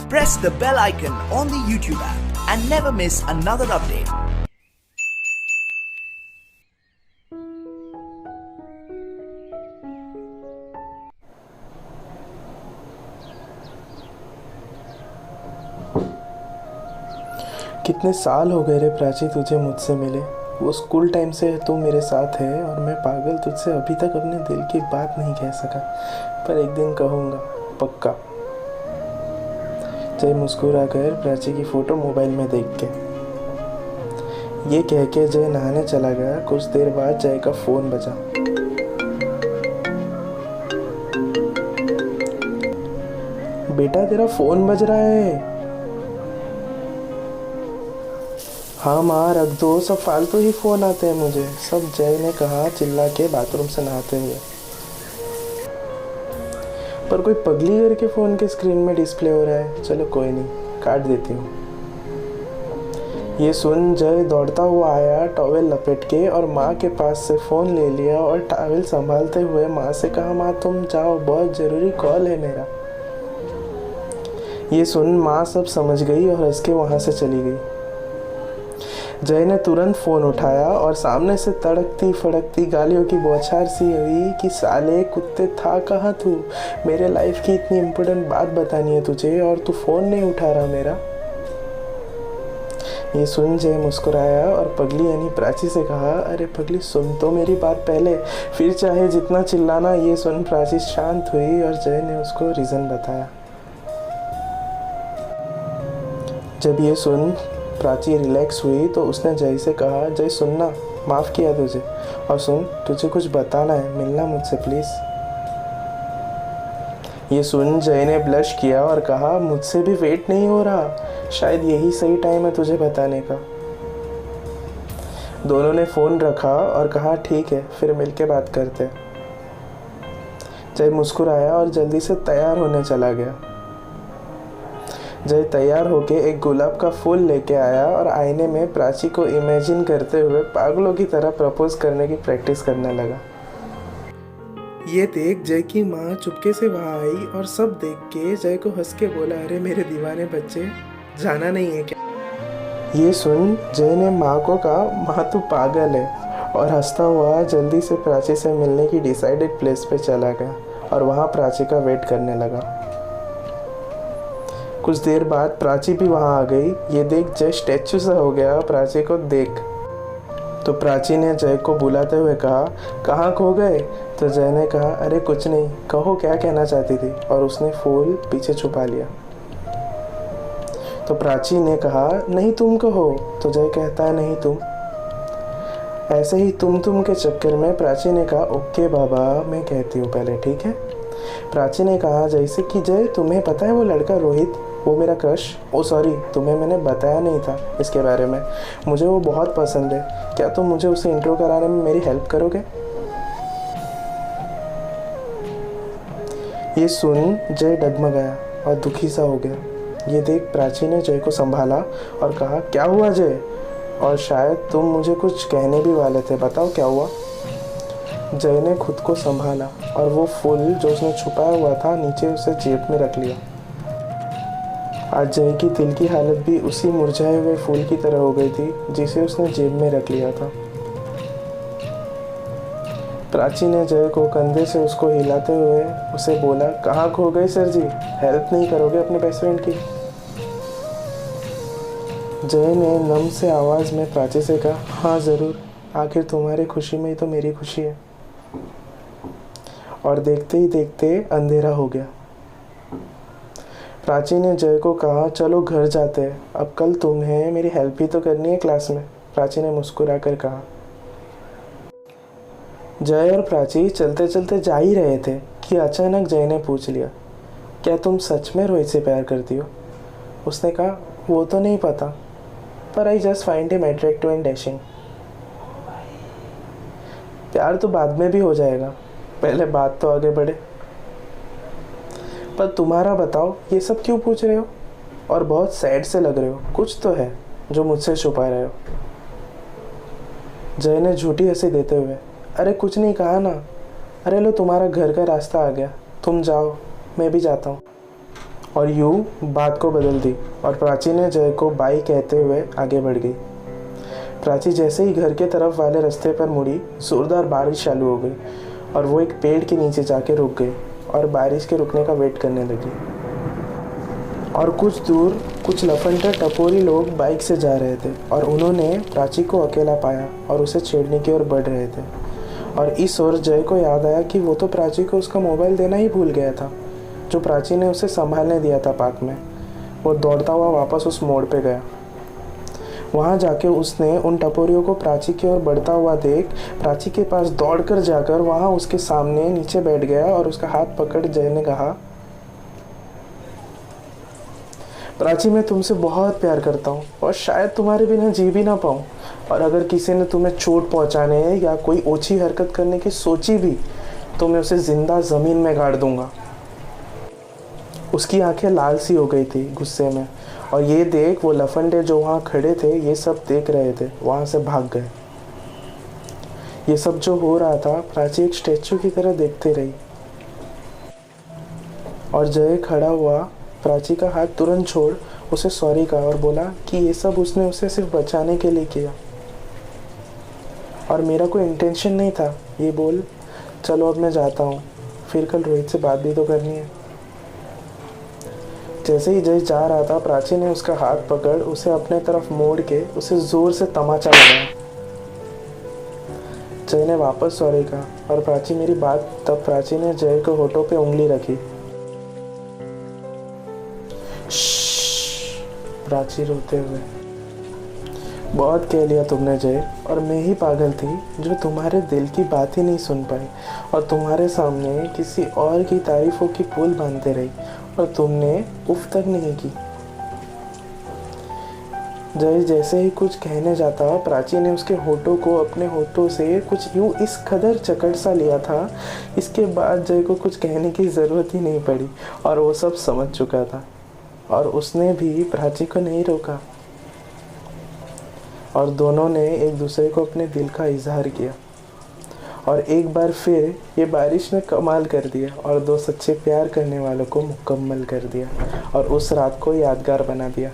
Press the bell icon on the YouTube app and never miss another update. कितने साल हो गए रे प्राची तुझे मुझसे मिले। वो स्कूल टाइम से तू मेरे साथ है और मैं पागल तुझसे अभी तक अपने दिल की बात नहीं कह सका, पर एक दिन कहूँगा पक्का। जय मुस्कुरा कर प्राची की फ़ोटो मोबाइल में देख के ये कह के जय नहाने चला गया। कुछ देर बाद जय का फ़ोन बजा। बेटा तेरा फ़ोन बज रहा है। हाँ माँ रख दो, सब फालतू ही फ़ोन आते हैं मुझे, सब जय ने कहा चिल्ला के बाथरूम से नहाते हुए। पर कोई पगली करके फ़ोन के स्क्रीन में डिस्प्ले हो रहा है। चलो कोई नहीं, काट देती हूँ। ये सुन जय दौड़ता हुआ आया टॉवेल लपेट के और माँ के पास से फ़ोन ले लिया और टॉवेल संभालते हुए माँ से कहा माँ तुम जाओ, बहुत ज़रूरी कॉल है मेरा। ये सुन माँ सब समझ गई और हंस के वहाँ से चली गई। जय ने तुरंत फ़ोन उठाया और सामने से तड़कती फड़कती गालियों की बौछार सी हुई कि साले कुत्ते था कहाँ तू, मेरे लाइफ की इतनी इम्पोर्टेंट बात बतानी है तुझे और तू फ़ोन नहीं उठा रहा मेरा। ये सुन जय मुस्कुराया और पगली यानी प्राची से कहा अरे पगली सुन तो मेरी बात पहले, फिर चाहे जितना चिल्लाना। ये सुन प्राची शांत हुई और जय ने उसको रीज़न बताया। जब ये सुन प्राची रिलैक्स हुई तो उसने जय से कहा जय सुनना, माफ़ किया तुझे, और सुन तुझे कुछ बताना है, मिलना मुझसे प्लीज़। ये सुन जय ने ब्लश किया और कहा मुझसे भी वेट नहीं हो रहा, शायद यही सही टाइम है तुझे बताने का। दोनों ने फ़ोन रखा और कहा ठीक है फिर मिलके बात करते। जय मुस्कुराया और जल्दी से तैयार होने चला गया। जय तैयार होके एक गुलाब का फूल लेके आया और आईने में प्राची को इमेजिन करते हुए पागलों की तरह प्रपोज करने की प्रैक्टिस करने लगा। ये देख जय की माँ चुपके से वहाँ आई और सब देख के जय को हंस के बोला अरे मेरे दीवाने बच्चे, जाना नहीं है क्या। ये सुन जय ने माँ को कहा माँ तू पागल है, और हंसता हुआ जल्दी से प्राची से मिलने की डिसाइडेड प्लेस पे चला गया और वहाँ प्राची का वेट करने लगा। कुछ देर बाद प्राची भी वहाँ आ गई। ये देख जय स्टैचू सा हो गया प्राची को देख। तो प्राची ने जय को बुलाते हुए कहा कहाँ खो गए। तो जय ने कहा अरे कुछ नहीं, कहो क्या कहना चाहती थी, और उसने फूल पीछे छुपा लिया। तो प्राची ने कहा नहीं तुम कहो। तो जय कहता है नहीं तुम। ऐसे ही तुम के चक्कर में प्राची ने कहा ओके बाबा मैं कहती हूँ पहले, ठीक है। प्राची ने कहा जैसे कि जय तुम्हें पता है वो लड़का रोहित, वो मेरा क्रश, ओ सॉरी तुम्हें मैंने बताया नहीं था इसके बारे में, मुझे वो बहुत पसंद है, क्या तुम मुझे उसे इंट्रो कराने में मेरी हेल्प करोगे। ये सुन जय डगमगाया और दुखी सा हो गया। ये देख प्राची ने जय को संभाला और कहा क्या हुआ जय, और शायद तुम मुझे कुछ कहने भी वाले थे, बताओ क्या हुआ। जय ने खुद को संभाला और वो फूल जो उसने छुपाया हुआ था नीचे उसे जेब में रख लिया। आज जय की दिल की हालत भी उसी मुरझाए हुए फूल की तरह हो गई थी जिसे उसने जेब में रख लिया था। प्राची ने जय को कंधे से उसको हिलाते हुए उसे बोला कहाँ खो गए सर जी, हेल्प नहीं करोगे अपने बेस्ट फ्रेंड की। जय ने नम से आवाज़ में प्राची से कहा हाँ ज़रूर, आखिर तुम्हारी खुशी में ही तो मेरी खुशी है। और देखते ही देखते अंधेरा हो गया। प्राची ने जय को कहा चलो घर जाते हैं, अब कल तुम्हें मेरी हेल्प भी तो करनी है क्लास में। प्राची ने मुस्कुरा कर कहा। जय और प्राची चलते चलते जा ही रहे थे कि अचानक जय ने पूछ लिया क्या तुम सच में रोहित से प्यार करती हो। उसने कहा वो तो नहीं पता, पर I just find him attractive and dashing. प्यार तो बाद में भी हो जाएगा, पहले बात तो आगे बढ़े। पर तुम्हारा बताओ ये सब क्यों पूछ रहे हो, और बहुत सैड से लग रहे हो, कुछ तो है जो मुझसे छुपा रहे हो। जय ने झूठी हंसी देते हुए अरे कुछ नहीं कहा ना, अरे लो तुम्हारा घर का रास्ता आ गया, तुम जाओ मैं भी जाता हूँ। और यूं बात को बदल दी और प्राची ने जय को बाई कहते हुए आगे बढ़ गई। प्राची जैसे ही घर के तरफ वाले रास्ते पर मुड़ी, जोरदार बारिश चालू हो गई और वो एक पेड़ के नीचे जाके रुक गई और बारिश के रुकने का वेट करने लगी। और कुछ दूर कुछ लफंडर टपोरी लोग बाइक से जा रहे थे और उन्होंने प्राची को अकेला पाया और उसे छेड़ने की ओर बढ़ रहे थे। और इस ओर जय को याद आया कि वो तो प्राची को उसका मोबाइल देना ही भूल गया था, जो प्राची ने उसे संभालने दिया था पार्क में। वो दौड़ता हुआ वापस उस मोड़ पे गया। वहाँ जाके उसने उन टपोरियों को प्राची की ओर बढ़ता हुआ देख प्राची के पास दौड़कर जाकर वहाँ उसके सामने नीचे बैठ गया और उसका हाथ पकड़ जय ने कहा, प्राची मैं तुमसे बहुत प्यार करता हूँ और शायद तुम्हारे बिना जी भी ना पाऊँ, और अगर किसी ने तुम्हें चोट पहुँचाने या कोई ओछी हरकत करने की सोची भी तो मैं उसे जिंदा ज़मीन में गाड़ दूंगा। उसकी आंखें लाल सी हो गई थी गुस्से में, और ये देख वो लफंडे जो वहाँ खड़े थे ये सब देख रहे थे, वहाँ से भाग गए। ये सब जो हो रहा था प्राची एक स्टैचू की तरह देखती रही और जय खड़ा हुआ प्राची का हाथ तुरंत छोड़ उसे सॉरी कहा और बोला कि ये सब उसने उसे सिर्फ बचाने के लिए किया और मेरा कोई इंटेंशन नहीं था ये बोल। चलो अब मैं जाता हूँ, फिर कल रोहित से बात भी तो करनी है। जैसे ही जय जा रहा था प्राची ने उसका हाथ पकड़ उसे अपने तरफ मोड़ के उसे जोर से तमाचा लगाया। जय ने वापस सॉरी कहा और प्राची मेरी बात, तब प्राची ने जय के होठों पे उंगली रखी। प्राची रोते हुए, बहुत कह लिया तुमने जय, और मैं ही पागल थी जो तुम्हारे दिल की बात ही नहीं सुन पाई और तुम्हारे सामने किसी और की तारीफों की पुल बांधते रही और तुमने उफ तक नहीं की। जय जैसे ही कुछ कहने जाता प्राची ने उसके होठों को अपने होठों से कुछ यूं इस कदर जकड़ सा लिया था, इसके बाद जय को कुछ कहने की ज़रूरत ही नहीं पड़ी और वो सब समझ चुका था और उसने भी प्राची को नहीं रोका और दोनों ने एक दूसरे को अपने दिल का इजहार किया। और एक बार फिर ये बारिश ने कमाल कर दिया और दो सच्चे प्यार करने वालों को मुकम्मल कर दिया और उस रात को यादगार बना दिया।